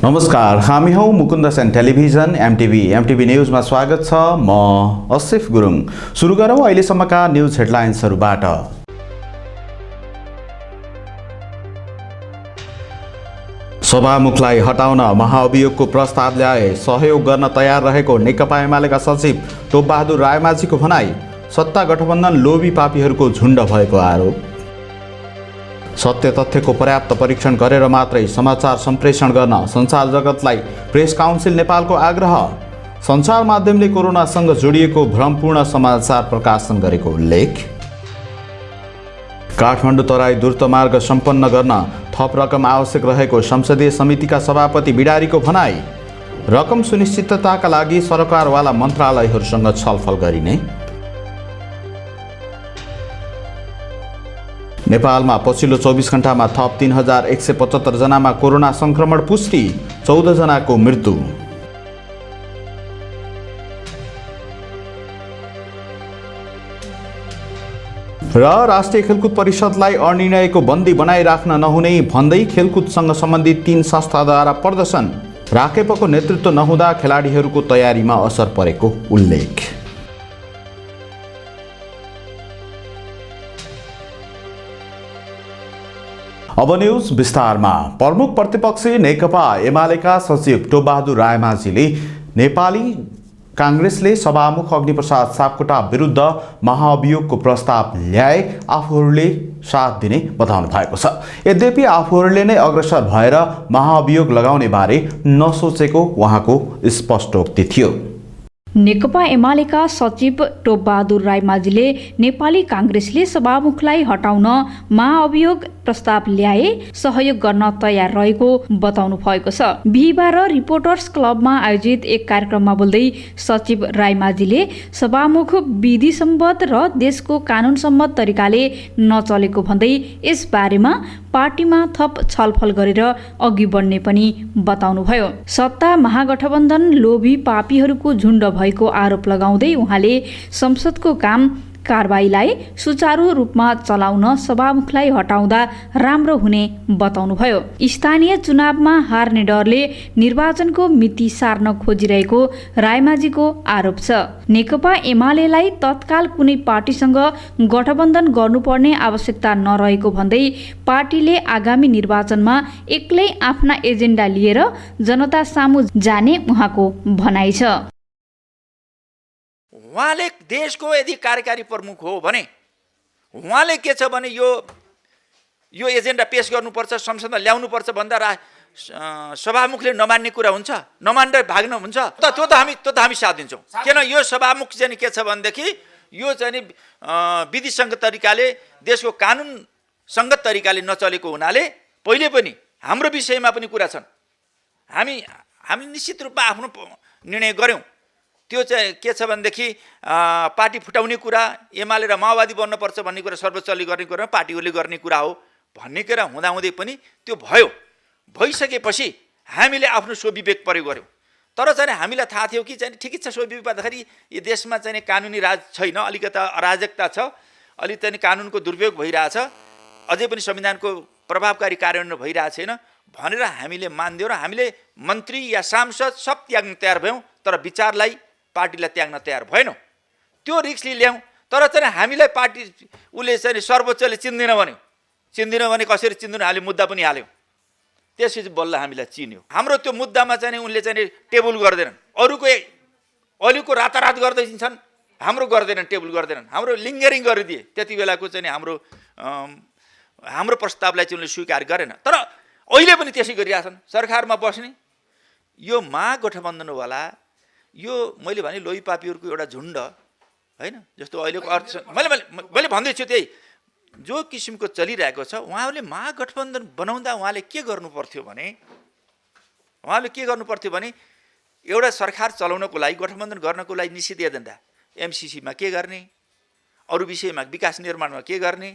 नमस्कार, हामी हौ मुकुन्द सेन टेलिभिजन एमटिभी न्यूजमा स्वागत छ। म असिफ गुरुङ। सुरु गरौँ अहिलेसम्मका न्यूज हेडलाइन्सहरूबाट। सभामुखलाई हटाउन महाअभियोगको प्रस्ताव ल्याए, सहयोग गर्न तयार रहेको नेकपा एमालेका सचिव टोपबहादुर रायमाझीको भनाई। सत्ता गठबन्धन लोभी पापीहरूको झुण्ड भएको आरोप। सत्य तथ्यको पर्याप्त परीक्षण गरेर मात्रै समाचार सम्प्रेषण गर्न सञ्चार जगतलाई प्रेस काउन्सिल नेपालको आग्रह। सञ्चार माध्यमले कोरोनासँग जोडिएको भ्रमपूर्ण समाचार प्रकाशन गरेको उल्लेख। काठमाडौँ तराई द्रुतमार्ग सम्पन्न गर्न थप रकम आवश्यक रहेको संसदीय समितिका सभापति बिडारीको भनाई। रकम सुनिश्चितताका लागि सरकारवाला मन्त्रालयहरूसँग छलफल गरिने। नेपालमा पछिल्लो 24 घण्टामा थप 3175 जनामा कोरोना संक्रमण पुष्टि, 14 जनाको मृत्यु। र राष्ट्रिय खेलकुद परिषदलाई अनिर्णयको बन्दी बनाइराख्न नहुने भन्दै खेलकुदसँग सम्बन्धित 3 संस्थाद्वारा प्रदर्शन। राकेपको नेतृत्व नहुँदा खेलाडीहरूको तयारीमा असर परेको उल्लेख। अब न्यूज विस्तारमा। प्रमुख प्रतिपक्षी नेकपा एमालेका सचिव टोपबहादुर रायमाझीले नेपाली काङ्ग्रेसले सभामुख अग्निप्रसाद सापकोटा विरुद्ध महाअभियोगको प्रस्ताव ल्याए आफूहरूले साथ दिने बताउनु भएको छ। यद्यपि आफूहरूले नै अग्रसर भएर महाअभियोग लगाउने बारे नसोचेको उहाँको स्पष्टोक्ति थियो। नेकपा एमालेका सचिव टोपबहादुर रायमाझीले नेपाली काङ्ग्रेसले सभामुखलाई हटाउन महाअभियोग प्रस्ताव ल्याए सहयोग गर्न तयार रहेको बताउनु भएको छ। बिहिबार रिपोर्टर्स क्लबमा आयोजित एक कार्यक्रममा बोल्दै सचिव रायमाझीले सभामुख विधि सम्बद्ध र देशको कानुन सम्मत तरिकाले नचलेको भन्दै यस बारेमा पार्टीमा थप छलफल गरेर अघि बढ्ने पनि बताउनुभयो। सत्ता महागठबन्धन लोभी पापीहरूको झुण्ड भएको आरोप लगाउँदै उहाँले संसदको काम कारबाहीलाई सुचारू रूपमा चलाउन सभामुखलाई हटाउँदा राम्रो हुने बताउनुभयो। स्थानीय चुनावमा हार्ने डरले निर्वाचनको मिति सार्न खोजिरहेको रायमाझीको आरोप छ। नेकपा एमालेलाई तत्काल कुनै पार्टीसँग गठबन्धन गर्नुपर्ने आवश्यकता नरहेको भन्दै पार्टीले आगामी निर्वाचनमा एक्लै आफ्ना एजेन्डा लिएर जनता सामु जाने उहाँको भनाइ छ। उहाँले देशको यदि कार्यकारी प्रमुख हो भने उहाँले के छ भने यो एजेन्डा पेश गर्नुपर्छ, संसदमा ल्याउनुपर्छ भन्दा सभामुखले नमान्ने कुरा हुन्छ, नमानेर भाग्न हुन्छ त्यो त हामी साथ दिन्छौँ। किन यो सभामुख चाहिँ के छ भनेदेखि यो चाहिँ विधि सङ्गत तरिकाले देशको कानुन सङ्गत तरिकाले नचलेको हुनाले पहिले पनि हाम्रो विषयमा पनि कुरा छन्। हामी निश्चित रूपमा आफ्नो निर्णय गऱ्यौँ। त्यो चाहिँ के छ भनेदेखि पार्टी फुटाउने कुरा, एमाले र माओवादी बन्नुपर्छ भन्ने कुरा सर्वोच्चले गर्ने कुरा पार्टीहरूले गर्ने कुरा हो भन्ने कुरा हुँदाहुँदै पनि त्यो भइसकेपछि हामीले आफ्नो स्वविवेक प्रयोग गऱ्यौँ। तर चाहिँ हामीलाई थाहा थियो कि चाहिँ ठिकै छ स्वविवेक भन्दाखेरि यो देशमा चाहिँ कानुनी राज छैन, अलिकता अराजकता छ, अलिक चाहिँ कानुनको दुरुपयोग भइरहेछ, अझै पनि संविधानको प्रभावकारी कार्यान्वयन भइरहेको छैन भनेर हामीले मान्दियौँ र हामीले मन्त्री या सांसद सब त्याग्न तयार भयौँ। तर विचारलाई पार्टीलाई त्याग्न तयार भएनौँ। त्यो रिस्क ल्याउँ। तर चाहिँ हामीलाई पार्टी उसले चाहिँ सर्वोच्चले चिन्दैन भने कसरी चिन्दैन हामीले मुद्दा पनि हाल्यौँ। त्यसपछि बल्ल हामीलाई चिन्यो। हाम्रो त्यो मुद्दामा चाहिँ उनले चाहिँ टेबल गर्दैनन्, अरूको रातारात गर्दै दिन्छन्, हाम्रो गर्दैनन्, टेबल गर्दैनन्, हाम्रो लिङ्गरिङ गरिदिए। त्यति बेलाको चाहिँ हाम्रो प्रस्तावलाई चाहिँ उनले स्वीकार गरेन। तर अहिले पनि त्यसै गरिरहेछन्। सरकारमा बस्ने यो महागठबन्धनवाला यो मैले भने लोही पापीहरूको एउटा झुण्ड होइन, जस्तो अहिलेको अर्थ मैले भन्दैछु त्यही जो किसिमको चलिरहेको छ। उहाँहरूले महागठबन्धन बनाउँदा उहाँले के गर्नु पर्थ्यो भने एउटा सरकार चलाउनको लागि, गठबन्धन गर्नको लागि निश्चित एजेन्डा, एमसिसीमा के गर्ने, अरू विषयमा विकास निर्माणमा के गर्ने,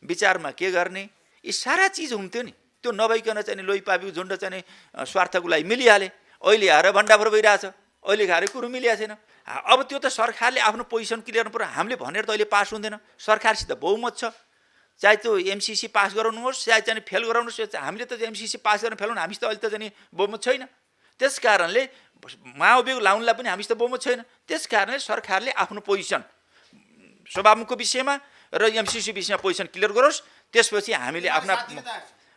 विचारमा के गर्ने, यी सारा चिज हुन्थ्यो नि। त्यो नभइकन चाहिँ लोही पापीको झुण्ड चाहिँ स्वार्थको लागि मिलिहाले। अहिले आएर भण्डाफोर भइरहेछ, अहिले खाएर कुरो मिलेको छैन। अब त्यो त सरकारले आफ्नो पोजिसन क्लियर गर्नु पर्यो। हामीले भनेर त अहिले पास हुँदैन। सरकारसित बहुमत छ, चाहे त्यो एमसिसी पास गराउनुहोस् चाहे चाहिँ फेल गराउनुहोस्, हामीले त एमसिसी पास गरेर फेल हुनु हामी त अहिले त चाहिँ बहुमत छैन। त्यस कारणले महाअभियोग लाउनलाई पनि हामी त बहुमत छैन। त्यस कारणले सरकारले आफ्नो पोजिसन सभामुखको विषयमा र एमसिसी विषयमा पोजिसन क्लियर गरोस्, त्यसपछि हामीले आफ्ना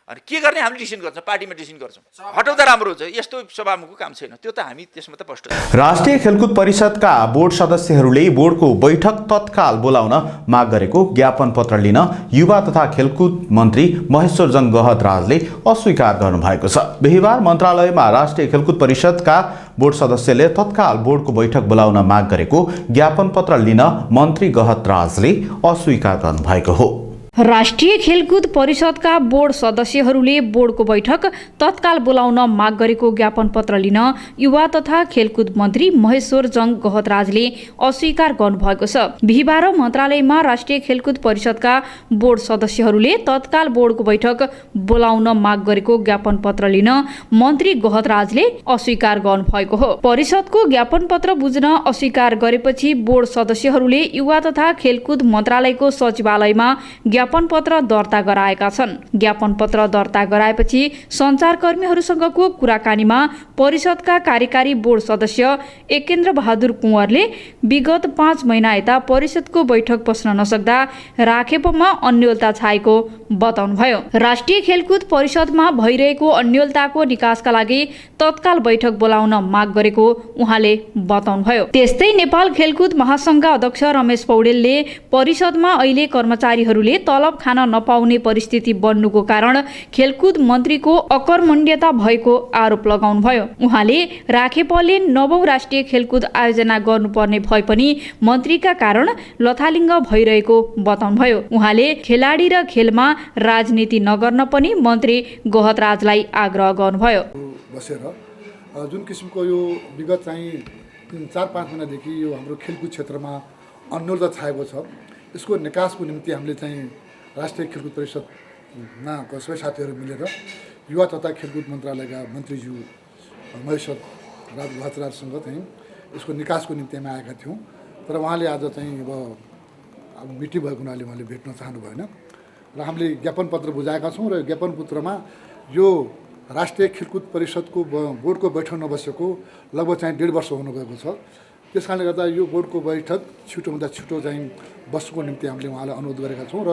अनि के गर्ने हामीले डिसिसन गर्छौँ, पार्टीमा डिसिसन गर्छौँ। हटाउँदा राम्रो हुन्छ, यस्तो सभामुखको काम छैन, त्यो त हामी त्यसमा त स्पष्ट छ। राष्ट्रिय खेलकुद परिषदका बोर्ड सदस्यहरूले बोर्डको बैठक तत्काल बोलाउन माग गरेको ज्ञापन पत्र लिन युवा तथा खेलकुद मन्त्री महेश्वरजङ गहतराजले अस्वीकार गर्नुभएको छ। बिहिबार मन्त्रालयमा राष्ट्रिय खेलकुद परिषदका बोर्ड सदस्यले तत्काल बोर्डको बैठक बोलाउन माग गरेको ज्ञापन पत्र लिन मन्त्री गहतराजले अस्वीकार गर्नुभएको हो। राष्ट्रिय खेलकुद परिषदका बोर्ड सदस्यहरूले बोर्डको बैठक तत्काल बोलाउन माग गरेको ज्ञापन पत्र लिन युवा तथा खेलकुद मन्त्री महेश्वरजङ गहतराजले अस्वीकार गर्नुभएको छ। बिहिबार मन्त्रालयमा राष्ट्रिय खेलकुद परिषदका बोर्ड सदस्यहरूले तत्काल बोर्डको बैठक बोलाउन माग गरेको ज्ञापन पत्र लिन मन्त्री गहतराजले अस्वीकार गर्नुभएको हो। परिषदको ज्ञापन पत्र बुझ्न अस्वीकार गरेपछि बोर्ड सदस्यहरूले युवा तथा खेलकुद मन्त्रालयको सचिवालयमा ज्ञापन पत्र दर्ता गराएका छन्। ज्ञापन पत्र दर्ता गराएपछि सञ्चारकर्मीहरूसँगको कुराकानीमा परिषदका कार्यकारी बोर्ड सदस्य एकेन्द्र बहादुर कुँवरले विगत 5 महिना यता परिषदको बैठक बस्न नसक्दा राखेपमा अन्योलता छाएको बताउनुभयो। राष्ट्रिय खेलकुद परिषदमा भइरहेको अन्योलताको निकासका लागि तत्काल बैठक बोलाउन माग गरेको उहाँले बताउनुभयो। त्यस्तै नेपाल खेलकुद महासङ्घका अध्यक्ष रमेश पौडेलले परिषदमा अहिले कर्मचारीहरूले तलब खान नपाउने परिस्थिति बन्नुको कारण खेलकुद मन्त्रीको अकर्मण्यता भएको आरोप लगाउनुभयो। उहाँले राखेपले 9औं राष्ट्रिय खेलकुद आयोजना गर्नुपर्ने भए पनि मन्त्रीका कारण लथालिङ्ग भइरहेको बताउनुभयो। उहाँले खेलाडी र खेलमा राजनीति नगर्न पनि मन्त्री गहतराजलाई आग्रह गर्नुभयो। बसेर जुन किसिमको यो विगत चाहिँ 4-5 महिनादेखि यो हाम्रो खेलकुद क्षेत्रमा अन्योलता छाएको छ, यसको निकासको निम्ति हामीले चाहिँ राष्ट्रिय खेलकुद परिषदमा सबै साथीहरू मिलेर युवा तथा खेलकुद मन्त्रालयका मन्त्रीज्यू महेश्वर राज गहतराजसँग चाहिँ यसको निकासको निम्ति हामी आएका थियौँ। तर उहाँले आज चाहिँ अब मिटिङ भएको हुनाले उहाँले भेट्न चाहनु भएन र हामीले ज्ञापन पत्र बुझाएका छौँ र ज्ञापन पत्रमा यो राष्ट्रिय खेलकुद परिषदको बोर्डको बैठक नबसेको लगभग चाहिँ 1.5 वर्ष हुनुभएको छ। त्यस कारणले गर्दा यो बोर्डको बैठक छिटोभन्दा छिटो चाहिँ बस्नुको निम्ति हामीले उहाँलाई अनुरोध गरेका छौँ र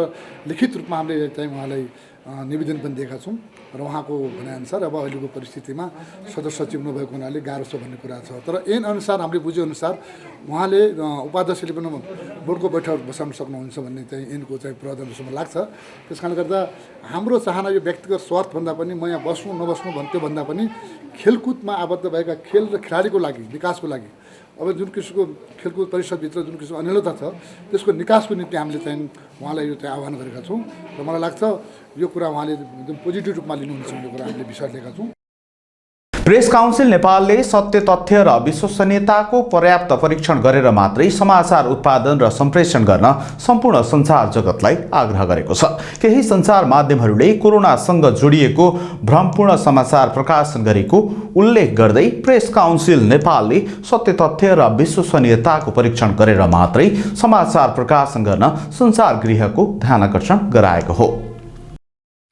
लिखित रूपमा हामीले चाहिँ उहाँलाई निवेदन पनि दिएका छौँ र उहाँको भनाइअनुसार अब अहिलेको परिस्थितिमा सदस्य सचिव नभएको हुनाले गाह्रो छ भन्ने कुरा छ। तर ऐन अनुसार हामीले बुझेअनुसार उहाँले उपाध्यक्षले पनि बोर्डको बैठक बसाउन सक्नुहुन्छ भन्ने चाहिँ ऐनको चाहिँ प्रावधान जस्तो मलाई लाग्छ। त्यस कारणले गर्दा हाम्रो चाहना यो व्यक्तिगत स्वार्थभन्दा पनि म यहाँ बस्नु नबस्नु भन्थ्यो भन्दा पनि खेलकुदमा आबद्ध भएका खेल र खेलाडीको लागि विकासको लागि अब जुन किसिमको खेलकुद परिषदभित्र जुन किसिमको अन्योलता छ त्यसको निकासको निम्ति हामीले चाहिँ उहाँलाई यो चाहिँ आह्वान गरेका छौँ र मलाई लाग्छ यो कुरा उहाँले एकदम पोजिटिभ रूपमा लिनुहुन्छ भन्ने कुरा हामीले विश्वास लिएका छौँ। प्रेस काउन्सिल नेपालले सत्य तथ्य र विश्वसनीयताको पर्याप्त परीक्षण गरेर मात्रै समाचार उत्पादन र सम्प्रेषण गर्न सम्पूर्ण सञ्चार जगतलाई आग्रह गरेको छ। केही सञ्चार माध्यमहरूले कोरोनासँग जोडिएको भ्रमपूर्ण समाचार प्रकाशन गरेको उल्लेख गर्दै प्रेस काउन्सिल नेपालले सत्य तथ्य र विश्वसनीयताको परीक्षण गरेर मात्रै समाचार प्रकाशन गर्न सञ्चार गृहको ध्यानकर्षण गराएको हो।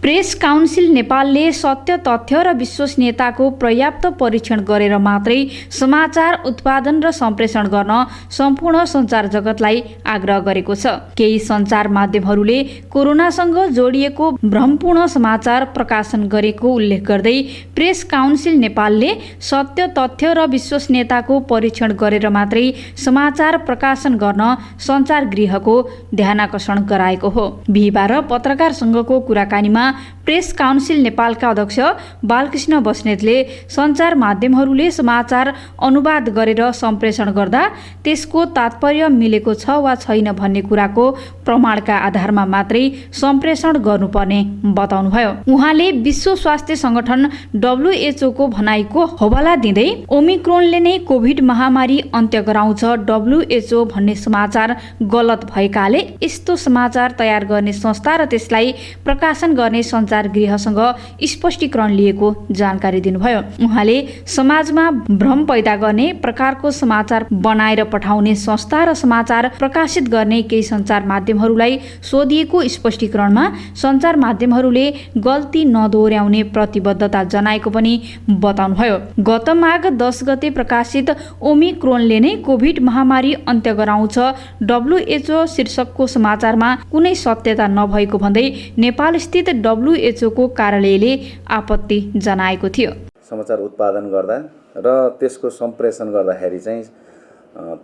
प्रेस काउन्सिल नेपालले सत्य तथ्य र विश्वसनीयताको पर्याप्त परीक्षण गरेर मात्रै समाचार उत्पादन र सम्प्रेषण गर्न सम्पूर्ण सञ्चार जगतलाई आग्रह गरेको छ। केही सञ्चार माध्यमहरूले कोरोनासँग जोडिएको भ्रमपूर्ण समाचार प्रकाशन गरेको उल्लेख गर्दै प्रेस काउन्सिल नेपालले सत्य तथ्य र विश्वसनीयताको परीक्षण गरेर मात्रै समाचार प्रकाशन गर्न सञ्चार गृहको ध्यानाकर्षण गराएको हो। बिहिबार पत्रकार संघको कुराकानीमा प्रेस काउन्सिल नेपालका अध्यक्ष बालकृष्ण बस्नेतले सञ्चार माध्यमहरूले समाचार अनुवाद गरेर सम्प्रेषण गर्दा त्यसको तात्पर्य मिलेको छ वा छैन भन्ने कुराको प्रमाणका आधारमा मात्रै सम्प्रेषण गर्नुपर्ने बताउनुभयो। उहाँले विश्व स्वास्थ्य संगठन WHO को भनाइको हवाला दिँदै ओमिक्रोनले नै कोभिड महामारी अन्त्य गराउँछ WHO भन्ने समाचार गलत भएकाले यस्तो समाचार तयार गर्ने संस्था र त्यसलाई प्रकाशन गर्ने गर्ने सञ्चार गृहसँग स्पष्टीकरण लिएको जानकारी दिनुभयो। उहाँले समाजमा भ्रम पैदा गर्ने प्रकारको समाचार बनाएर पठाउने संस्था र समाचार प्रकाशित गर्ने केही सञ्चार माध्यमहरूलाई सोधिएको स्पष्टीकरणमा सञ्चार माध्यमहरूले गल्ती नदोहोर्याउने प्रतिबद्धता जनाएको पनि बताउनुभयो। गत माघ 10 गते प्रकाशित ओमिक्रोनले नै कोभिड महामारी अन्त्य गराउँछ WHO शीर्षकको समाचारमा कुनै सत्यता नभएको भन्दै नेपाल स्थित WHO को कार्यालयले आपत्ति जनाएको थियो। समाचार उत्पादन गर्दा र त्यसको सम्प्रेषण गर्दाखेरि चाहिँ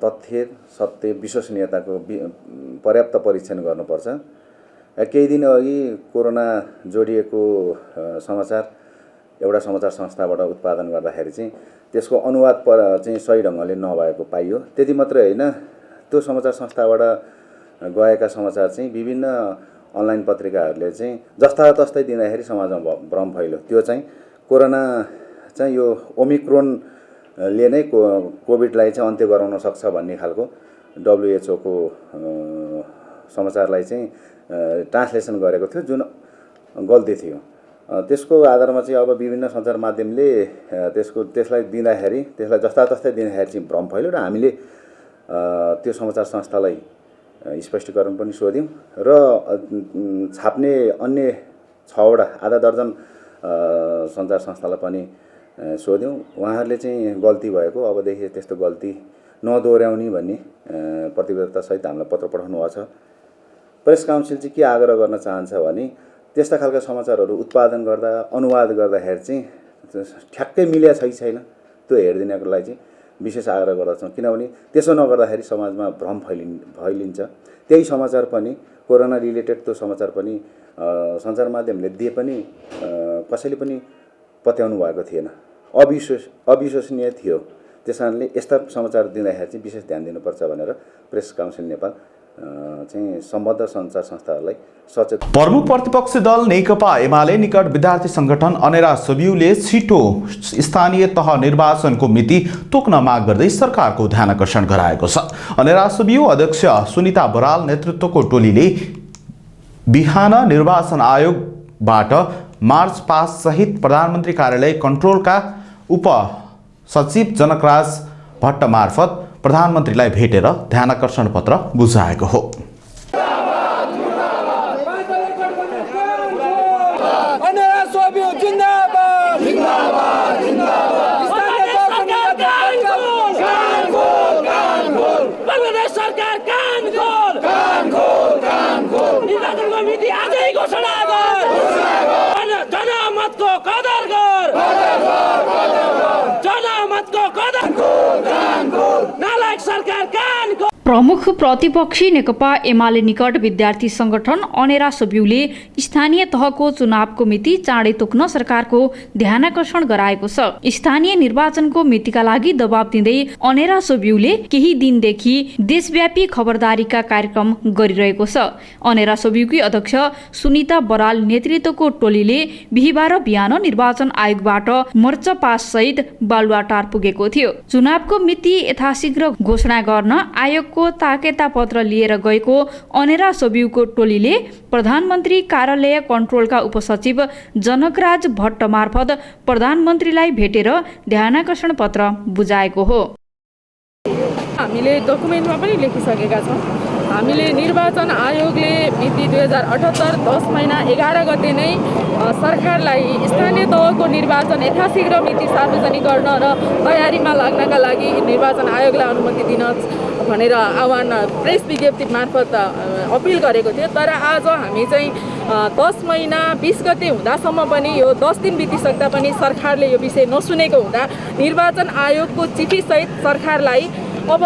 तथ्य, सत्य, विश्वसनीयताको पर्याप्त परीक्षण गर्नुपर्छ। केही दिन अघि कोरोना जोडिएको समाचार एउटा समाचार संस्थाबाट उत्पादन गर्दाखेरि चाहिँ त्यसको अनुवाद चाहिँ सही ढङ्गले नभएको पाइयो। त्यति मात्रै होइन, त्यो समाचार संस्थाबाट गएका समाचार चाहिँ विभिन्न अनलाइन पत्रिकाहरूले चाहिँ जस्तातस्तै दिँदाखेरि समाजमा भ्रम फैल्यो। त्यो चाहिँ कोरोना चाहिँ यो ओमिक्रोनले नै कोभिडलाई चाहिँ अन्त्य गराउन सक्छ भन्ने खालको WHO को समाचारलाई चाहिँ ट्रान्सलेसन गरेको थियो, जुन गल्ती थियो। त्यसको आधारमा चाहिँ अब विभिन्न सञ्चार माध्यमले त्यसलाई दिँदाखेरि, त्यसलाई जस्तातस्तै दिँदाखेरि चाहिँ भ्रम फैल्यो र हामीले त्यो समाचार संस्थालाई स्पष्टीकरण पनि सोध्यौँ र छाप्ने अन्य 6वटा आधा दर्जन सञ्चार संस्थालाई पनि सोध्यौँ। उहाँहरूले चाहिँ गल्ती भएको, अबदेखि त्यस्तो गल्ती नदोहोर्याउने भन्ने प्रतिबद्धतासहित हामीलाई पत्र पठाउनु भएको छ। प्रेस काउन्सिल चाहिँ के आग्रह गर्न चाहन्छ भने त्यस्ता खालका समाचारहरू उत्पादन गर्दा, अनुवाद गर्दाखेरि चाहिँ ठ्याक्कै मिल्या छैन त्यो हेरिदिनको लागि चाहिँ विशेष आग्रह गर्दछौँ। किनभने त्यसो नगर्दाखेरि समाजमा भ्रम फैलिन्छ। त्यही समाचार पनि कोरोना रिलेटेड त्यो समाचार पनि सञ्चार माध्यमले दिए पनि कसैले पनि पत्याउनु भएको थिएन, अविश्वसनीय थियो। त्यस कारणले यस्ता समाचार दिँदाखेरि चाहिँ विशेष ध्यान दिनुपर्छ भनेर प्रेस काउन्सिल नेपाल चाहिँ सम्बद्ध सञ्चार संस्थाहरूलाई सचेत। प्रमुख प्रतिपक्षी दल नेकपा एमाले निकट विद्यार्थी संगठन अनेरा सोबियुले छिटो स्थानीय तह निर्वाचनको मिति तोक्न माग गर्दै सरकारको ध्यानकर्षण गराएको छ। अनेरा सोबियु अध्यक्ष सुनिता बराल नेतृत्वको टोलीले बिहान निर्वाचन आयोगबाट मार्च पास सहित प्रधानमन्त्री कार्यालय कन्ट्रोलका उपसचिव जनकराज भट्ट मार्फत प्रधानमन्त्रीलाई भेटेर ध्यानकर्षण पत्र बुझाएको हो। प्रमुख प्रतिपक्षी नेकपा एमाले निकट विद्यार्थी संगठन अनेरा सोबियुले स्थानीय तहको चुनावको मिति चाँडै तोक्न सरकारको ध्यानकर्षण गराएको छ। स्थानीय निर्वाचनको मितिका लागि दबाब दिँदै अनेरा सोबियुले केही दिनदेखि देशव्यापी खबरदारीका कार्यक्रम गरिरहेको छ। अनेरा सोबियुकी अध्यक्ष सुनिता बराल नेतृत्वको टोलीले बिहिबार बिहान निर्वाचन आयोगबाट मर्च पास सहित बालुवाटार पुगेको थियो। चुनावको मिति यथाशीघ्र घोषणा गर्न आयोगको ताकेता पत्र लिएर गएको अनेरा सोबियुको टोलीले प्रधानमन्त्री कार्यालय कन्ट्रोलका उपसचिव जनकराज भट्ट मार्फत प्रधानमन्त्रीलाई भेटेर ध्यानकर्षण पत्र बुझाएको हो। हामीले डकुमेन्टमा पनि लेखिसकेका छौँ। हामीले निर्वाचन आयोगले मिति 2078 10 महिना 11 गते नै सरकारलाई स्थानीय तहको निर्वाचन यथाशीघ्र मिति सार्वजनिक गर्न र तयारीमा लाग्नका लागि निर्वाचन आयोगलाई अनुमति दिन भनेर आह्वान प्रेस विज्ञप्ति मार्फत अपिल गरेको थियो। तर आज हामी चाहिँ 10 महिना 20 गते हुँदासम्म पनि यो 10 दिन बितिसक्दा पनि सरकारले यो विषय नसुनेको हुँदा निर्वाचन आयोगको चिठीसहित सरकारलाई अब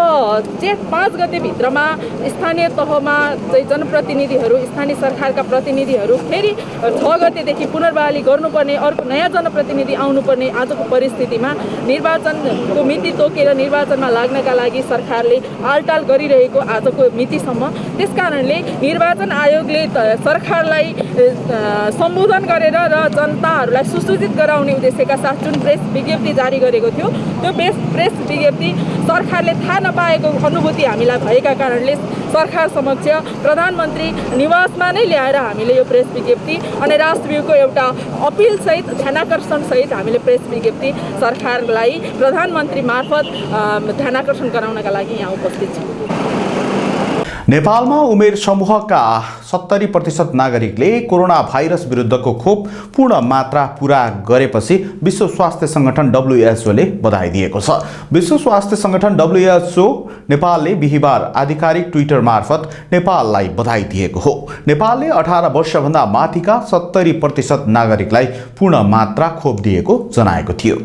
जेठ 5 गते भित्रमा स्थानीय तहमा चाहिँ जनप्रतिनिधिहरू, स्थानीय सरकारका प्रतिनिधिहरू फेरि 6 गतेदेखि पुनर्बहाली गर्नुपर्ने, अर्को नयाँ जनप्रतिनिधि आउनुपर्ने आजको परिस्थितिमा निर्वाचनको मिति तोकेर निर्वाचनमा लाग्नका लागि सरकारले आलटाल गरिरहेको आजको मितिसम्म। त्यसकारणले निर्वाचन आयोगले सरकारलाई सम्बोधन गरेर र जनताहरूलाई सुसूचित गराउने उद्देश्यका साथ जुन प्रेस विज्ञप्ति जारी गरेको थियो, त्यो प्रेस विज्ञप्ति सरकारले थाहा नपाएको अनुभूति हामीलाई भएका कारणले सरकार समक्ष प्रधानमन्त्री निवासमा नै ल्याएर हामीले यो प्रेस विज्ञप्ति अनि राष्ट्रव्यूहको एउटा अपिलसहित ध्यानाकर्षणसहित हामीले प्रेस विज्ञप्ति सरकारलाई प्रधानमन्त्री मार्फत ध्यानाकर्षण गराउनका लागि यहाँ उपस्थित छौँ। नेपालमा उमेर समूहका 70% नागरिकले कोरोना भाइरस विरुद्धको खोप पूर्ण मात्रा पूरा गरेपछि विश्व स्वास्थ्य संगठन WHO ले बधाई दिएको छ। विश्व स्वास्थ्य संगठन WHO नेपालले बिहिबार आधिकारिक ट्विटर मार्फत नेपाललाई बधाई दिएको हो। नेपालले 18 वर्षभन्दा माथिका 70% नागरिकलाई पूर्ण मात्रा खोप दिएको जनाएको थियो।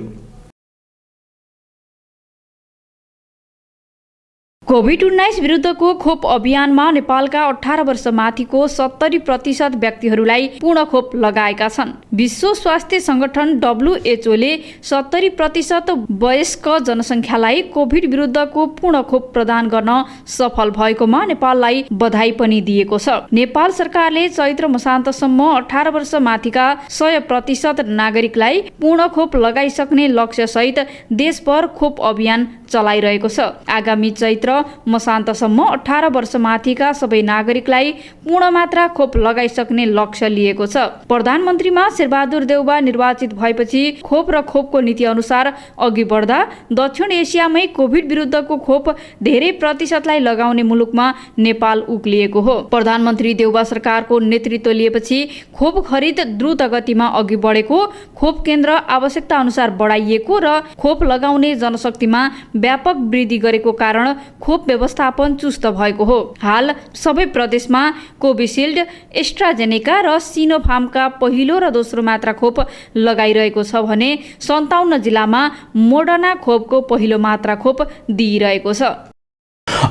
कोभिड-19 विरुद्धको खोप अभियानमा नेपालका 18 वर्ष माथिको 70% व्यक्तिहरूलाई पूर्ण खोप लगाएका छन्। विश्व स्वास्थ्य संगठन WHO ले 70% वयस्क जनसङ्ख्यालाई कोभिड विरुद्धको पूर्ण खोप प्रदान गर्न सफल भएकोमा नेपाललाई बधाई पनि दिएको छ। नेपाल सरकारले चैत्र मसान्तसम्म 18 वर्ष माथिका 100% नागरिकलाई पूर्ण खोप लगाइसक्ने लक्ष्यसहित देशभर खोप अभियान चलाइरहेको छ। आगामी चैत्र मसान्तसम्म 18 वर्ष माथिका सबै नागरिकलाई पूर्ण मात्रा खोप लगाइसक्ने लक्ष्य लिएको छ। प्रधानमन्त्रीमा शेरबहादुर देउबा निर्वाचित भएपछि खोप र खोपको नीति अनुसार अघि बढ्दा दक्षिण एसियामै कोभिड विरुद्धको खोप धेरै प्रतिशतलाई लगाउने मुलुकमा नेपाल उक्लिएको हो। प्रधानमन्त्री देउबा सरकारको नेतृत्व लिएपछि खोप खरिद द्रुत गतिमा अघि बढेको, खोप केन्द्र आवश्यकता अनुसार बढाइएको र खोप लगाउने जनशक्तिमा व्यापक वृद्धि गरेको कारण खोप व्यवस्थापन चुस्त भएको हो। हाल सबै प्रदेशमा कोभिसिल्ड, एस्ट्राजेनेका र सिनोफार्मका पहिलो र दोस्रो मात्रा खोप लगाइरहेको छ भने 57 जिल्लामा मोडर्ना खोपको पहिलो मात्रा खोप दिइरहेको छ।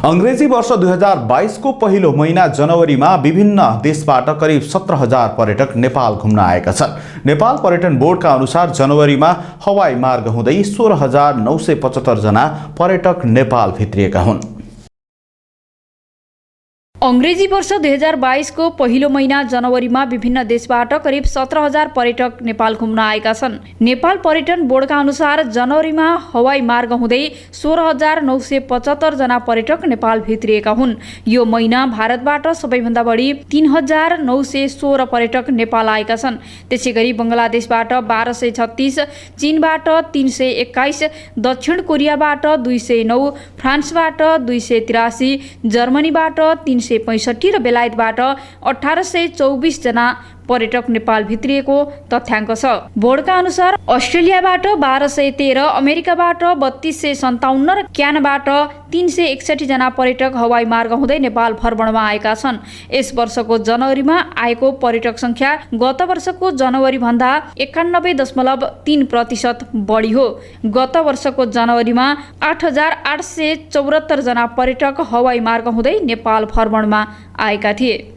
अंग्रेजी वर्ष 2022 को पहिलो महिना जनवरीमा विभिन्न देशबाट करिब 17,000 पर्यटक नेपाल घुम्न आएका छन्। नेपाल पर्यटन बोर्डका अनुसार जनवरीमा हवाई मार्ग हुँदै 16,975 जना पर्यटक नेपाल भित्रिएका हुन्। अंग्रेजी वर्ष 2022 को पहिलो महिना जनवरीमा विभिन्न देशबाट करिब 17,000 पर्यटक नेपाल घुम्न आएका छन्। नेपाल पर्यटन बोर्डका अनुसार जनवरीमा हवाई मार्ग हुँदै 16,975 जना पर्यटक नेपाल भित्रिएका हुन्। यो महिना भारतबाट सबैभन्दा बढी 3,916 पर्यटक नेपाल आएका छन्। त्यसैगरी बंगलादेशबाट 1,236, चीनबाट 321, दक्षिण कोरियाबाट 209, फ्रान्सबाट 283, जर्मनीबाट 365 र बेलायतबाट 1,824 जना पर्यटक नेपाल भित्रिएको तथ्याङ्क छ। बोर्डका अनुसार अस्ट्रेलियाबाट 1,213, अमेरिकाबाट 3,257 र क्यानाडाबाट 361 जना पर्यटक हवाई मार्ग हुँदै नेपाल भ्रमणमा आएका छन्। यस वर्षको जनवरीमा आएको पर्यटक संख्या गत वर्षको जनवरी भन्दा 91.3% बढी हो। गत वर्षको जनवरीमा 8,874 जना पर्यटक हवाई मार्ग हुँदै नेपाल भ्रमणमा आएका थिए।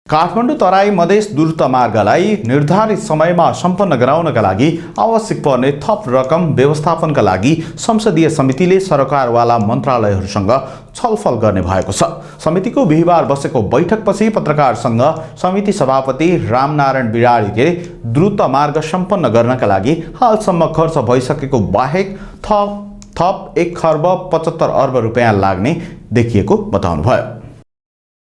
काठमाडौँ तराई मधेस द्रुत मार्गलाई निर्धारित समयमा सम्पन्न गराउनका लागि आवश्यक पर्ने थप रकम व्यवस्थापनका लागि संसदीय समितिले सरकारवाला मन्त्रालयहरूसँग छलफल गर्ने भएको छ। समितिको बिहिबार बसेको बैठकपछि पत्रकारसँग समिति सभापति रामनारायण बिराडीले द्रुत मार्ग सम्पन्न गर्नका लागि हालसम्म खर्च भइसकेको बाहेक थप 1 खर्ब 75 अर्ब रुपियाँ लाग्ने देखिएको बताउनुभयो।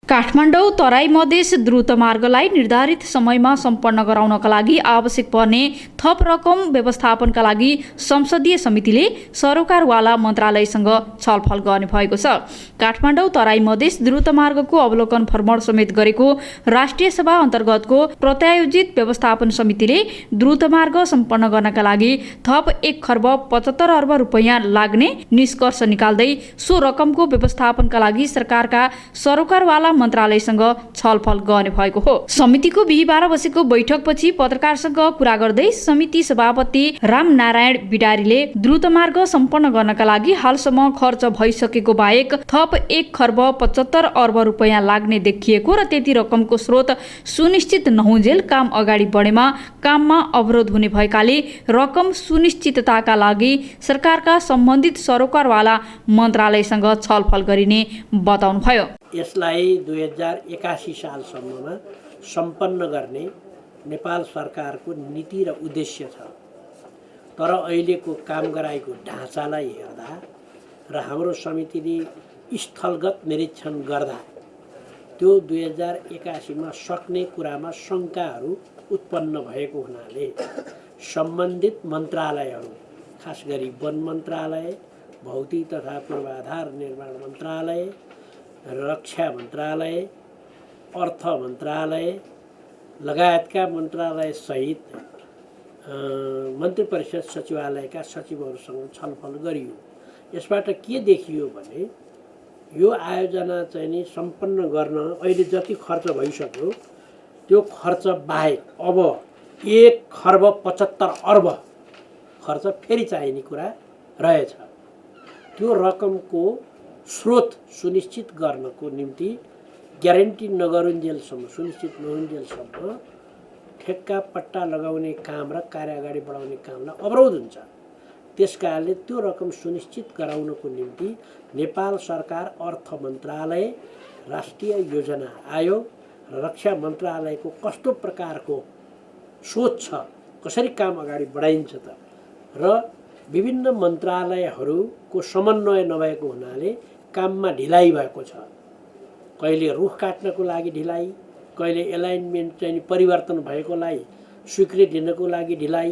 काठमाडौँ तराई मधेस द्रुत मार्गलाई निर्धारित समयमा सम्पन्न गराउनका लागि आवश्यक पर्ने थप रकम व्यवस्थापनका लागि संसदीय समितिले सरकारवाला मन्त्रालयसँग छलफल गर्ने भएको छ। काठमाडौँ तराई मधेस द्रुत मार्गको अवलोकन भ्रमण समेत गरेको राष्ट्रिय सभा अन्तर्गतको प्रत्यायोजित व्यवस्थापन समितिले द्रुत मार्ग सम्पन्न गर्नका लागि थप 1 खर्ब 75 अर्ब रुपियाँ लाग्ने निष्कर्ष निकाल्दै सो रकमको व्यवस्थापनका लागि सरकारका सरकारवाला मन्त्रालयसँग छलफल गर्ने भएको हो। समितिको बिहिबार बसेको बैठकपछि पत्रकारसँग कुरा गर्दै समिति सभापति रामनारायण बिडारीले द्रुत मार्ग सम्पन्न गर्नका लागि हालसम्म खर्च भइसकेको बाहेक थप 1 खर्ब 75 अर्ब रुपियाँ लाग्ने देखिएको र त्यति रकमको स्रोत सुनिश्चित नहुन्जेल काम अगाडि बढेमा काममा अवरोध हुने भएकाले रकम सुनिश्चितताका लागि सरकारका सम्बन्धित सरकारवाला मन्त्रालयसँग छलफल गरिने बताउनुभयो। यसलाई 2081 सालसम्ममा सम्पन्न गर्ने नेपाल सरकारको नीति र उद्देश्य छ। तर अहिलेको काम गराएको ढाँचालाई हेर्दा र हाम्रो समितिले स्थलगत निरीक्षण गर्दा त्यो 2081 सक्ने कुरामा शङ्काहरू उत्पन्न भएको हुनाले सम्बन्धित मन्त्रालयहरू खास गरी वन मन्त्रालय, भौतिक तथा पूर्वाधार निर्माण मन्त्रालय, रक्षा मन्त्रालय, अर्थ मन्त्रालय लगायतका मन्त्रालयसहित मन्त्री परिषद सचिवालयका सचिवहरूसँग छलफल गरियो। यसबाट के देखियो भने यो आयोजना चाहिँ नि सम्पन्न गर्न अहिले जति खर्च भइसक्यो त्यो खर्च बाहेक अब 1,75,00,00,000 खर्च फेरि चाहिने कुरा रहेछ। त्यो रकमको स्रोत सुनिश्चित गर्नको निम्ति ग्यारेन्टी नगरुन्जेलसम्म, सुनिश्चित नहुन्जेलसम्म ठेक्का पट्टा लगाउने काम र कार्य अगाडि बढाउने कामलाई अवरोध हुन्छ। त्यसकारणले त्यो रकम सुनिश्चित गराउनको निम्ति नेपाल सरकार अर्थ मन्त्रालय, राष्ट्रिय योजना आयोग र रक्षा मन्त्रालयको कस्तो प्रकारको सोच छ, कसरी काम अगाडि बढाइन्छ त, र विभिन्न मन्त्रालयहरूको समन्वय नभएको हुनाले काममा ढिलाइ भएको छ। कहिले रुख काट्नको लागि ढिलाइ, कहिले एलाइनमेन्ट चाहिँ परिवर्तन भएकोलाई स्वीकृति दिनको लागि ढिलाइ,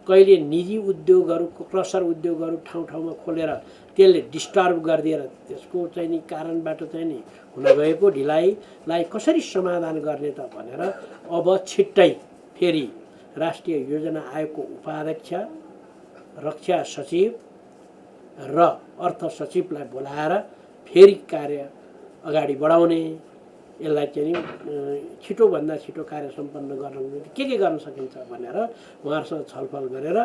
कहिले निजी उद्योगहरूको क्रसर उद्योगहरू ठाउँ ठाउँमा खोलेर त्यसले डिस्टर्ब गरिदिएर त्यसको चाहिँ नि कारणबाट चाहिँ नि हुन गएको ढिलाइलाई कसरी समाधान गर्ने त भनेर अब छिट्टै फेरि राष्ट्रिय योजना आयोगको उपाध्यक्ष, रक्षा सचिव र अर्थ सचिवलाई बोलाएर फेरि कार्य अगाडि बढाउने, यसलाई चाहिँ छिटोभन्दा छिटो कार्य सम्पन्न गर्नको निम्ति के गर्न सकिन्छ भनेर उहाँहरूसँग छलफल गरेर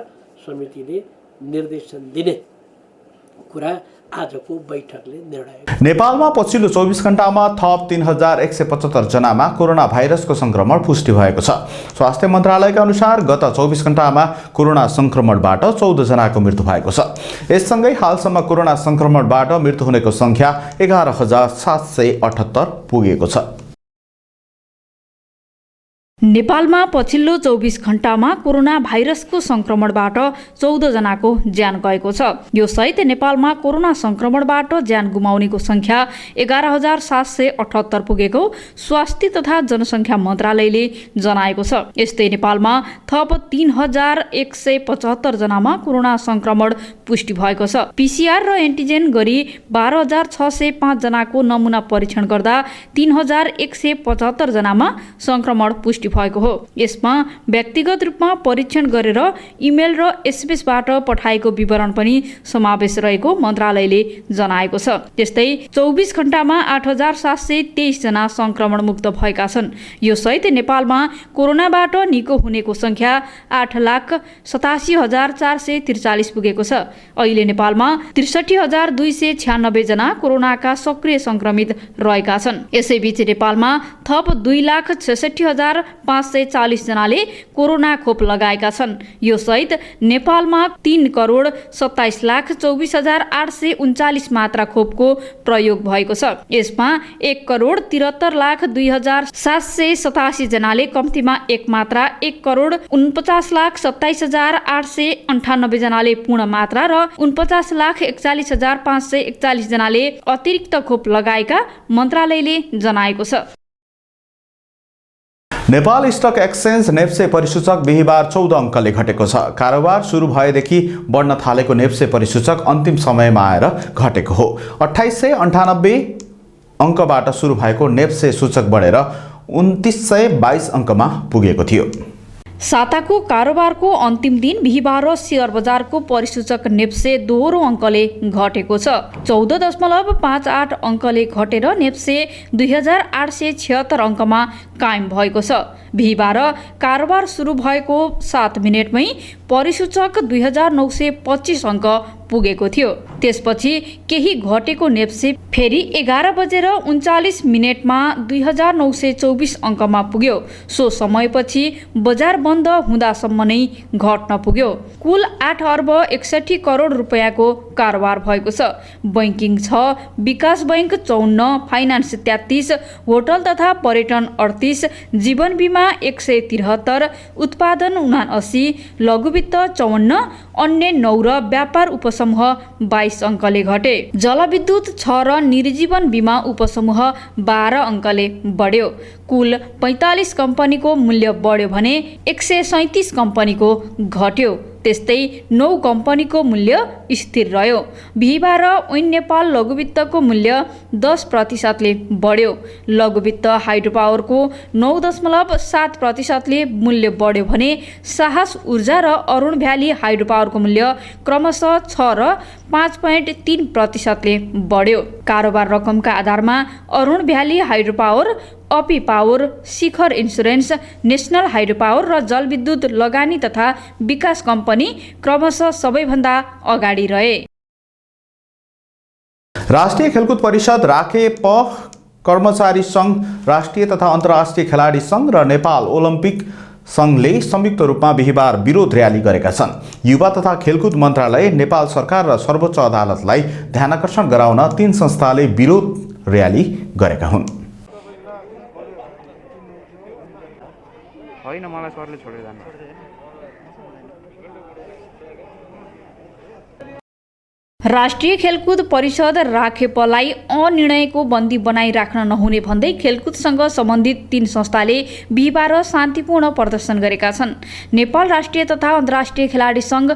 समितिले निर्देशन दिने कुरा आजको बैठकले निर्णय। नेपालमा पछिल्लो 24 घण्टामा थप 3,175 जनामा कोरोना भाइरसको संक्रमण पुष्टि भएको छ। स्वास्थ्य मन्त्रालयका अनुसार गत 24 घण्टामा कोरोना संक्रमणबाट 14 जनाको मृत्यु भएको छ। यससँगै हालसम्म कोरोना संक्रमणबाट मृत्यु हुनेको संख्या 11,778 पुगेको छ। नेपालमा पछिल्लो 24 घण्टामा कोरोना भाइरसको संक्रमणबाट 14 जनाको ज्यान गएको छ। यो सहित नेपालमा कोरोना संक्रमणबाट ज्यान गुमाउनेको संख्या 11,778 पुगेको स्वास्थ्य तथा जनसङ्ख्या मन्त्रालयले जनाएको छ। यस्तै नेपालमा थप 3,175 जनामा कोरोना संक्रमण पुष्टि भएको छ। पीसीआर र एन्टिजेन गरी 12,605 जनाको नमुना परीक्षण गर्दा 3,175 जनामा संक्रमण पुष्टि भएको हो। यसमा व्यक्तिगत रूपमा परीक्षण गरेर इमेल र एसएमएसबाट पठाएको विवरण पनि समावेश रहेको मन्त्रालयले जनाएको छ। त्यस्तै 24 घण्टामा 8,723 जना संक्रमण मुक्त भएका छन्। यो सहित नेपालमा कोरोनाबाट निको हुनेको संख्या 8,87,443 पुगेको छ। अहिले नेपालमा 63,296 जना कोरोनाका सक्रिय संक्रमित रहेका छन्। यसैबीच नेपालमा थप 2,66,540 जनाले कोरोना खोप लगाएका छन्। यो सहित नेपालमा 3,27,24,839 मात्रा खोपको प्रयोग भएको छ। यसमा 1,73,02,787 जनाले कम्तीमा एक मात्रा, 1,49,27,898 जनाले पूर्ण मात्रा र 49,41,541 जनाले अतिरिक्त खोप लगाएका मन्त्रालयले जनाएको छ। नेपाल स्टक एक्सचेन्ज नेप्से परिसूचक बिहिबार 14 अङ्कले घटेको छ। कारोबार सुरु भएदेखि बढ्न थालेको नेप्से परिसूचक अन्तिम समयमा आएर घटेको हो। 2,898 अङ्कबाट सुरु भएको नेप्से सूचक बढेर 2,922 अङ्कमा पुगेको थियो। साताको कारोबारको अन्तिम दिन बिहिबार शेयर बजारको परिसूचक नेप्से दोहोरो अङ्कले घटेको छ। 14.58 अङ्कले घटेर नेप्से 2,876 अङ्कमा कायम भएको छ। बिहिबार कारोबार सुरु भएको 7 मिनेटमै परिसूचक 2,925 अङ्क पुगेको थियो। त्यसपछि केही घटेको नेप्से फेरि 11:39 2,924 अङ्कमा पुग्यो। सो समयपछि बजार बन्द हुँदासम्म नै घट्न पुग्यो। कुल 8,61 करोड रुपियाँको कारोबार भएको छ। बैंकिङ 6, विकास बैंक 54, फाइनान्स 33, होटल तथा पर्यटन 38, जीवन बिमा वित्तमा 173, उत्पादन 79, लघुवित्त 54, अन्य 9 र व्यापार उपसमूह 22 अङ्कले घटे। जलविद्युत 6 र निर्जीवन बीमा उपसमूह 12 अङ्कले बढ्यो। कुल 45 कम्पनीको मूल्य बढ्यो भने 137 कम्पनीको घट्यो। त्यस्तै 9 कम्पनीको मूल्य स्थिर रह्यो। बिहिबार ओइन नेपाल लघुवित्तको मूल्य 10% बढ्यो। लघुवित्त हाइड्रोपावरको 9.7% मूल्य बढ्यो भने साहस ऊर्जा र अरुण भ्याली हाइड्रोपावरको मूल्य क्रमशः 6 र 5.3% बढ्यो। कारोबार रकमका आधारमा अरुण भ्याली हाइड्रोपावर, अपी पावर, शिखर इन्सुरेन्स, नेसनल हाइड्रोपावर र जलविद्युत लगानी तथा विकास कम्पनी क्रमशः सबैभन्दा अगाडि रहे। राष्ट्रिय खेलकुद परिषद, राखेप, कर्मचारी सङ्घ, राष्ट्रिय तथा अन्तर्राष्ट्रिय खेलाडी सङ्घ र नेपाल ओलम्पिक सङ्घले संयुक्त रूपमा बिहिबार विरोध र्याली गरेका छन्। युवा तथा खेलकुद मन्त्रालय, नेपाल सरकार र सर्वोच्च अदालतलाई ध्यानाकर्षण गराउन 3 संस्थाले विरोध र्याली गरेका हुन्। होइन, मलाई सरले छोडेर जानु। राष्ट्रिय खेलकुद परिषद राखेपलाई अनिर्णयको बन्दी बनाइराख्न नहुने भन्दै खेलकुदसँग सम्बन्धित 3 संस्थाले बिहिबार शान्तिपूर्ण प्रदर्शन गरेका छन्। नेपाल राष्ट्रिय तथा अन्तर्राष्ट्रिय खेलाडी सङ्घ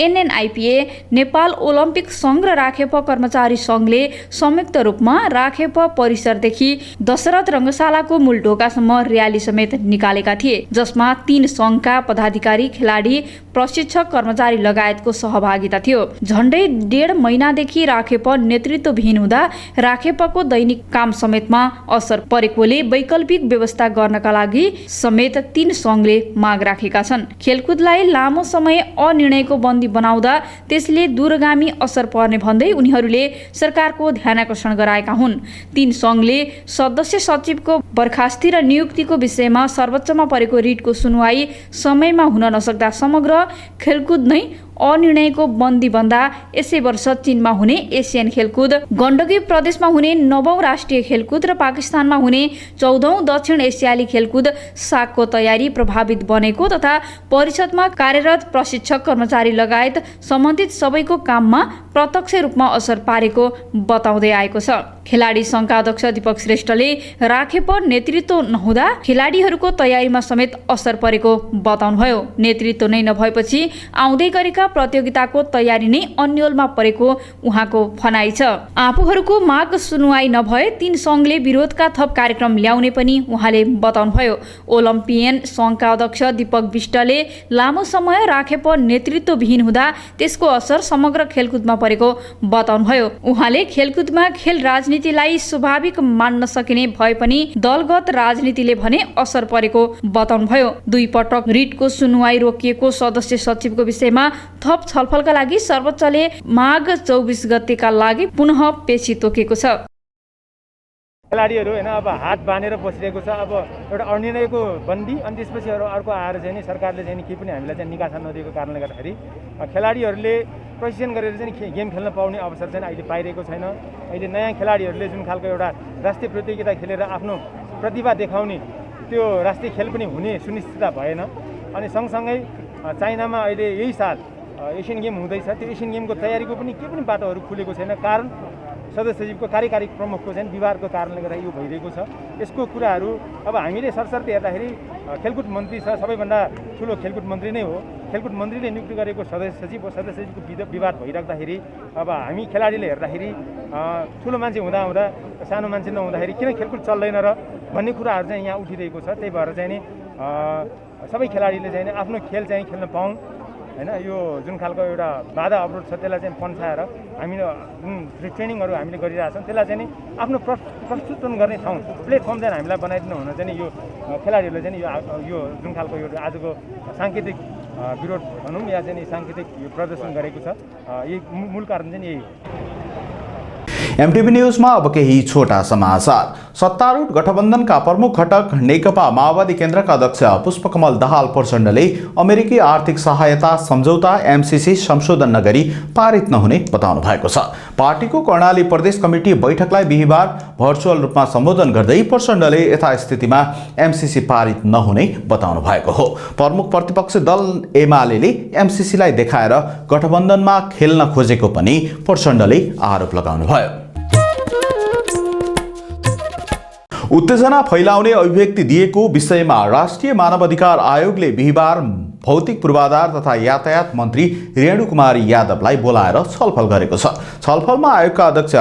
NNIPA, नेपाल ओलम्पिक सङ्घ र राखेप कर्मचारी सङ्घले संयुक्त रूपमा राखेप परिसरदेखि दशरथ रङ्गशालाको मूल ढोकासम्म र्याली समेत निकालेका थिए, जसमा 3 सङ्घका पदाधिकारी, खेलाडी, प्रशिक्षक, कर्मचारी लगायतको सहभागिता थियो। झण्डै 1.5 महिनादेखि राखेप नेतृत्वविहीन हुँदा राखेपको दैनिक काम समेतमा असर परेकोले वैकल्पिक व्यवस्था गर्नका लागि समेत 3 सङ्घले माग राखेका छन्। खेलकुदलाई लामो समय अनिर्णयको बन्दी बनाउँदा त्यसले दूरगामी असर पर्ने भन्दै उनीहरूले सरकारको ध्यानाकर्षण गराएका हुन्। 3 सङ्घले सदस्य सचिवको बर्खास्ती र नियुक्तिको विषयमा सर्वोच्चमा परेको रिटको सुनवाई समयमा हुन नसक्दा समग्र खेलकुद नै अनिर्णयको बन्दी बन्दा यसै वर्ष चीनमा हुने एसियन खेलकुद, गण्डकी प्रदेशमा हुने 9औं राष्ट्रिय खेलकुद र पाकिस्तानमा हुने 14औं दक्षिण एसियाली खेलकुद सागको तयारी प्रभावित बनेको तथा परिषदमा कार्यरत प्रशिक्षक, कर्मचारी लगायत सम्बन्धित सबैको काममा प्रत्यक्ष रूपमा असर पारेको बताउँदै आएको छ। खेलाडी सङ्घका अध्यक्ष दीपक श्रेष्ठले राखेप नेतृत्व नहुँदा खेलाडीहरूको तयारीमा समेत असर परेको बताउनुभयो। नेतृत्व नै नभएपछि आउँदै गरेका प्रतियोगिताको तयारी नै अन्योलमा परेको उहाँको भनाइ छ। आफूहरूको माग सुनवाई नभए 3 सङ्घले विरोधका थप कार्यक्रम ल्याउने पनि उहाँले बताउनुभयो। ओलम्पियन सङ्घका अध्यक्ष दीपक विष्टले लामो समय राखेप नेतृत्वविहीन हुँदा त्यसको असर समग्र खेलकुदमा परेको बताउनुभयो। उहाँले खेलकुदमा खेल राजनीतिलाई स्वाभाविक मान्न सकिने भए पनि दलगत राजनीतिले भने असर परेको बताउनुभयो। 2 पटक रिटको सुनवाई रोकिएको सदस्य सचिवको विषयमा थप छलफलका लागि सर्वोच्चले माघ 24 गतेका लागि पुनः पेशी तोकेको छ। खेलाडीहरू होइन अब हात बाँधेर बसिरहेको छ। अब एउटा अनिर्णयको बन्दी अनि त्यसपछि अर्को आएर चाहिँ नि सरकारले चाहिँ केही पनि हामीलाई चाहिँ निकासा नदिएको कारणले गर्दाखेरि खेलाडीहरूले प्रशिक्षण गरेर चाहिँ गेम खेल्न पाउने अवसर चाहिँ अहिले पाइरहेको छैन। अहिले नयाँ खेलाडीहरूले जुन खालको एउटा राष्ट्रिय प्रतियोगिता खेलेर आफ्नो प्रतिभा देखाउने त्यो राष्ट्रिय खेल पनि हुने सुनिश्चितता भएन। अनि सँगसँगै चाइनामा अहिले यही साल एसियन गेम हुँदैछ। त्यो एसियन गेमको तयारीको पनि केही पनि बाटोहरू खुलेको छैन। कारण सदस्य सचिवको कार्यकारी प्रमुखको चाहिँ विवादको कारणले गर्दा यो भइरहेको छ। यसको कुराहरू अब हामीले सरसर्ती हेर्दाखेरि खेलकुद मन्त्री छ, सबैभन्दा ठुलो खेलकुद मन्त्री नै हो। खेलकुद मन्त्रीले नियुक्ति गरेको सदस्य सचिवको विवाद भइराख्दाखेरि अब हामी खेलाडीले हेर्दाखेरि ठुलो मान्छे हुँदा सानो मान्छे नहुँदाखेरि किन खेलकुद चल्दैन र भन्ने कुराहरू चाहिँ यहाँ उठिरहेको छ। त्यही भएर चाहिँ नि सबै खेलाडीले चाहिँ आफ्नो खेल चाहिँ खेल्न पाउँ होइन। यो जुन खालको एउटा बाधा अवरोध छ त्यसलाई चाहिँ पन्साएर हामीले जुन ट्रेनिङहरू हामीले गरिरहेछौँ त्यसलाई चाहिँ नि आफ्नो प्रस्तुत गर्ने ठाउँ प्लेटफर्म चाहिँ हामीलाई बनाइदिनु हुन चाहिँ यो खेलाडीहरूले चाहिँ यो जुन खालको यो आजको साङ्केतिक विरोध भनौँ या चाहिँ साङ्केतिक यो प्रदर्शन गरेको छ। यही मूल कारण चाहिँ यही हो। एमटीभी न्यूजमा अब केही छोटा समाचार। सत्तारूढ गठबन्धनका प्रमुख घटक नेकपा माओवादी केन्द्रका अध्यक्ष पुष्पकमल दाहाल प्रचण्डले अमेरिकी आर्थिक सहायता सम्झौता एमसीसी संशोधन नगरी पारित नहुने बताउनु भएको छ। पार्टीको कर्णाली प्रदेश कमिटी बैठकलाई बिहिबार भर्चुअल रूपमा सम्बोधन गर्दै प्रचण्डले यथास्थितिमा एमसीसी पारित नहुने बताउनु भएको हो। प्रमुख प्रतिपक्षी दल एमाले एमसीसीलाई देखाएर गठबन्धनमा खेल्न खोजेको पनि प्रचण्डले आरोप लगाउनुभयो। उत्तेजना फैलाउने अभिव्यक्ति दिएको विषयमा राष्ट्रिय मानवाधिकार आयोगले बिहिबार भौतिक पूर्वाधार तथा यातायात मन्त्री रेणु कुमारी यादवलाई बोलाएर छलफल गरेको छ। छलफलमा आयोगका अध्यक्ष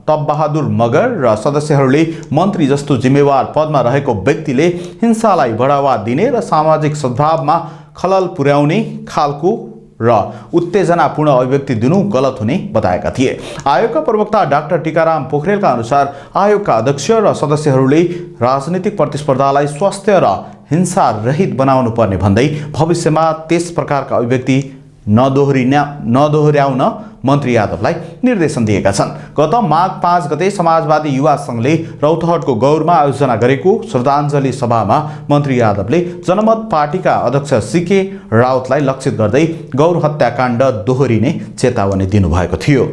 तपबहादुर मगर र सदस्यहरूले मन्त्री जस्तो जिम्मेवार पदमा रहेको व्यक्तिले हिंसालाई बढावा दिने र सामाजिक सद्भावमा खलल पुर्याउने खालको र उत्तेजनापूर्ण अभिव्यक्ति दिनु गलत हुने बताएका थिए। आयोगका प्रवक्ता डाक्टर टीकाराम पोखरेलका अनुसार आयोगका अध्यक्ष र सदस्यहरूले राजनीतिक प्रतिस्पर्धालाई स्वस्थ र हिंसा रहित बनाउनु पर्ने भन्दै भविष्यमा त्यस प्रकारका अभिव्यक्ति नदोहोर्याउन मन्त्री यादवलाई निर्देशन दिएका छन्। गत माघ 5 गते समाजवादी युवा संघले रौतहटको गौरमा आयोजना गरेको श्रद्धाञ्जली सभामा मन्त्री यादवले जनमत पार्टीका अध्यक्ष सीके राउतलाई लक्षित गर्दै गौर हत्याकाण्ड दोहोरिने चेतावनी दिनुभएको थियो।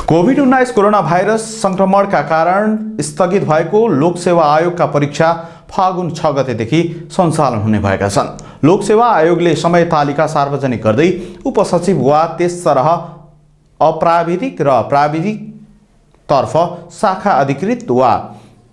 कोभिड-19 कोरोना भाइरस संक्रमणका कारण स्थगित भएको लोकसेवा आयोगका परीक्षा फागुन 6 गतेदेखि सञ्चालन हुने भएका छन्। लोकसेवा आयोगले समय तालिका सार्वजनिक गर्दै उपसचिव वा त्यस सरह अप्राविधिक र प्राविधिक तर्फ शाखा अधिकृत वा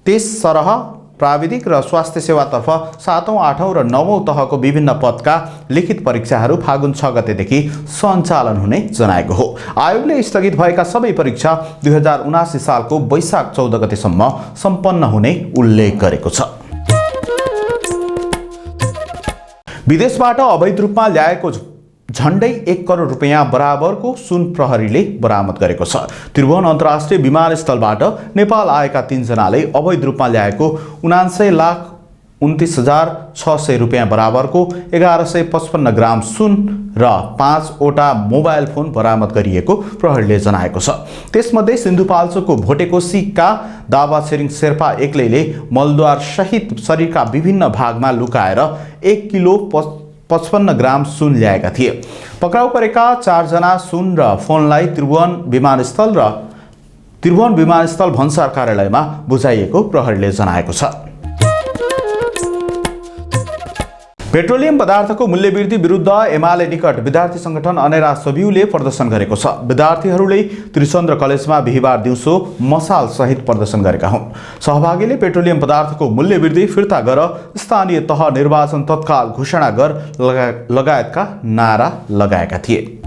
त्यस सरह प्राविधिक र स्वास्थ्य सेवातर्फ 7औं, 8औं र 9औं तहको विभिन्न पदका लिखित परीक्षाहरू फागुन 6 गतेदेखि सञ्चालन हुने जनाएको हो। आयोगले स्थगित भएका सबै परीक्षा 2079 सालको वैशाख 14 गतेसम्म सम्पन्न हुने उल्लेख गरेको छ। विदेशबाट अवैध रूपमा ल्याएको झण्डै 1 करोड रुपैयाँ बराबरको सुन प्रहरीले बरामद गरेको छ। त्रिभुवन अन्तर्राष्ट्रिय विमानस्थलबाट नेपाल आएका 3 जनाले अवैध रूपमा ल्याएको 79,29,600 रुपैयाँ बराबरको 1155 ग्राम सुन र 5 वटा मोबाइल फोन बरामद गरिएको प्रहरीले जनाएको छ। त्यसमध्ये सिन्धुपाल्चोकको भोटेकोसीका दावा छिरिङ शेर्पा एक्लैले मलद्वार सहित शरीरका विभिन्न भागमा लुकाएर 1 किलो 55 ग्राम सुन ल्याएका थिए। पक्राउ परेका 4 जना सुन र फोनलाई त्रिभुवन विमानस्थल भन्सार कार्यालयमा बुझाइएको प्रहरीले जनाएको छ। पेट्रोलियम पदार्थको मूल्यवृद्धि विरुद्ध एमाले निकट विद्यार्थी संगठन अनेरा सबिउले प्रदर्शन गरेको छ। विद्यार्थीहरूले त्रिचन्द्र कलेजमा बिहिबार दिउँसो मसाल सहित प्रदर्शन गरेका हुन्। सहभागीले पेट्रोलियम पदार्थको मूल्यवृद्धि फिर्ता गर, स्थानीय तह निर्वाचन तत्काल घोषणा गर लगायतका नारा लगाएका थिए।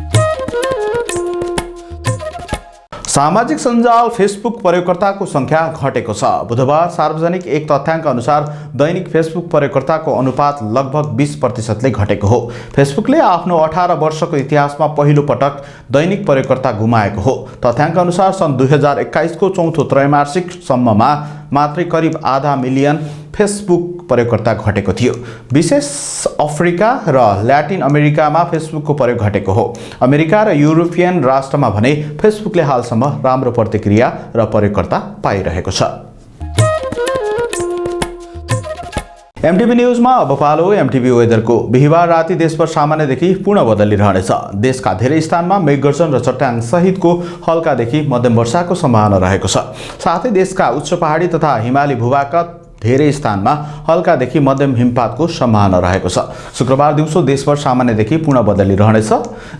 सामाजिक सञ्जाल फेसबुक प्रयोगकर्ताको संख्या घटेको छ। बुधबार सार्वजनिक एक तथ्याङ्क अनुसार दैनिक फेसबुक प्रयोगकर्ताको अनुपात लगभग 20% घटेको हो। फेसबुकले आफ्नो 18 वर्षको इतिहासमा पहिलो पटक दैनिक प्रयोगकर्ता गुमाएको हो। तथ्याङ्क अनुसार सन् 2021 को चौथो त्रैमासिक सम्ममा मात्रै करिब आधा मिलियन फेसबुक प्रयोगकर्ता घटेको थियो। विशेष अफ्रिका र ल्याटिन अमेरिकामा फेसबुकको प्रयोग घटेको हो। अमेरिका र युरोपियन राष्ट्रमा भने फेसबुकले हालसम्म राम्रो प्रतिक्रिया र प्रयोगकर्ता पाइरहेको छ। एमटीभी न्यूजमा अब पालो एमटीभी वेदरको। बिहिबार राति देशभर सामान्यदेखि पूर्ण बदली रहनेछ। देशका धेरै स्थानमा मेघगर्जन र चट्याङ सहितको हल्कादेखि मध्यम वर्षाको सम्भावना रहेको छ। साथै देशका उच्च पहाडी तथा हिमाली भूभागका धेरै स्थानमा हल्कादेखि मध्यम हिमपातको सम्भावना रहेको छ। शुक्रबार दिउँसो देशभर सामान्यदेखि पूर्ण बदली रहनेछ।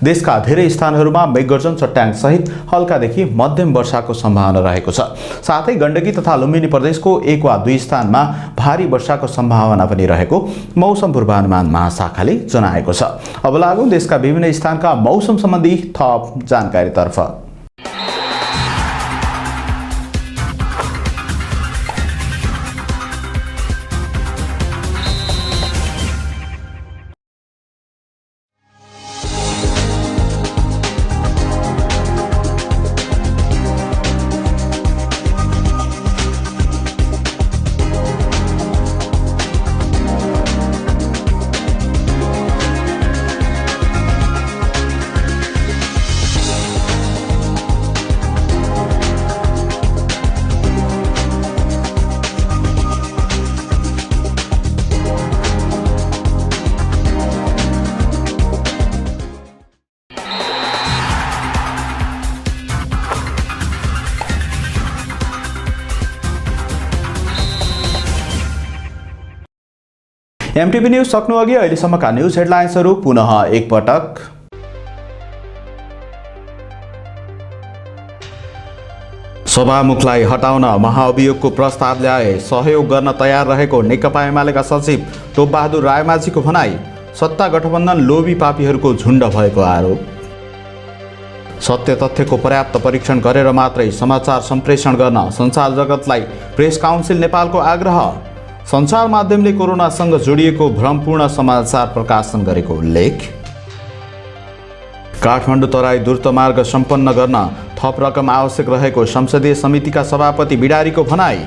देशका धेरै स्थानहरूमा मेघगर्जन चट्याङ सहित हल्कादेखि मध्यम वर्षाको सम्भावना रहेको छ। साथै गण्डकी तथा लुम्बिनी प्रदेशको 1 वा 2 स्थानमा भारी वर्षाको सम्भावना पनि रहेको मौसम पूर्वानुमान महाशाखाले जनाएको छ। अब लागौँ देशका विभिन्न स्थानका मौसम सम्बन्धी थप जानकारीतर्फ। एमटिभी न्युज सक्नु अघि अहिलेसम्मका न्युज हेडलाइन्सहरू पुनः एकपटक। सभामुखलाई हटाउन महाअभियोगको प्रस्ताव ल्याए सहयोग गर्न तयार रहेको नेकपा एमालेका सचिव टोपबहादुर रायमाझीको भनाई। सत्ता गठबन्धन लोभी पापीहरूको झुण्ड भएको आरोप। सत्य तथ्यको पर्याप्त परीक्षण गरेर मात्रै समाचार सम्प्रेषण गर्न सञ्चार जगतलाई प्रेस काउन्सिल नेपालको आग्रह। सञ्चार माध्यमले कोरोनासँग जोडिएको भ्रमपूर्ण समाचार प्रकाशन गरेको उल्लेख। काठमाडौँ तराई द्रुतमार्ग सम्पन्न गर्न थप रकम आवश्यक रहेको संसदीय समितिका सभापति बिडारीको भनाई।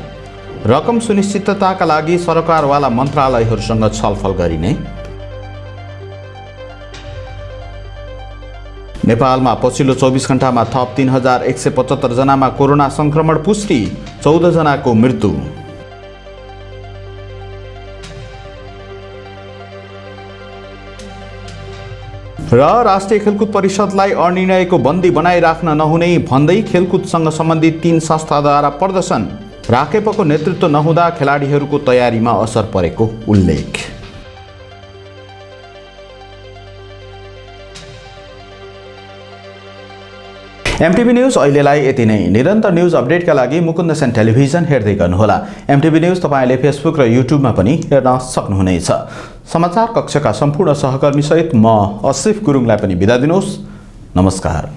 रकम सुनिश्चितताका लागि सरकारवाला मन्त्रालयहरूसँग छलफल गरिने। नेपालमा पछिल्लो 24 घण्टामा थप 3175 जनामा कोरोना संक्रमण पुष्टि, 14 जनाको मृत्यु। र राष्ट्रिय खेलकुद परिषदलाई अनिर्णयको बन्दी बनाइराख्न नहुने भन्दै खेलकुदसँग सम्बन्धित 3 संस्थाद्वारा प्रदर्शन। राकेपको नेतृत्व नहुँदा खेलाडीहरूको तयारीमा असर परेको उल्लेख। एमटिभी न्युज अहिलेलाई यति नै। निरन्तर न्युज अपडेटका लागि मुकुन्द सेन टेलिभिजन हेर्दै गर्नुहोला। एमटिभी न्युज तपाईँले फेसबुक र युट्युबमा पनि हेर्न सक्नुहुनेछ। समाचार कक्षका सम्पूर्ण सहकर्मीसहित म असिफ गुरुङलाई पनि बिदा दिनुहोस्। नमस्कार।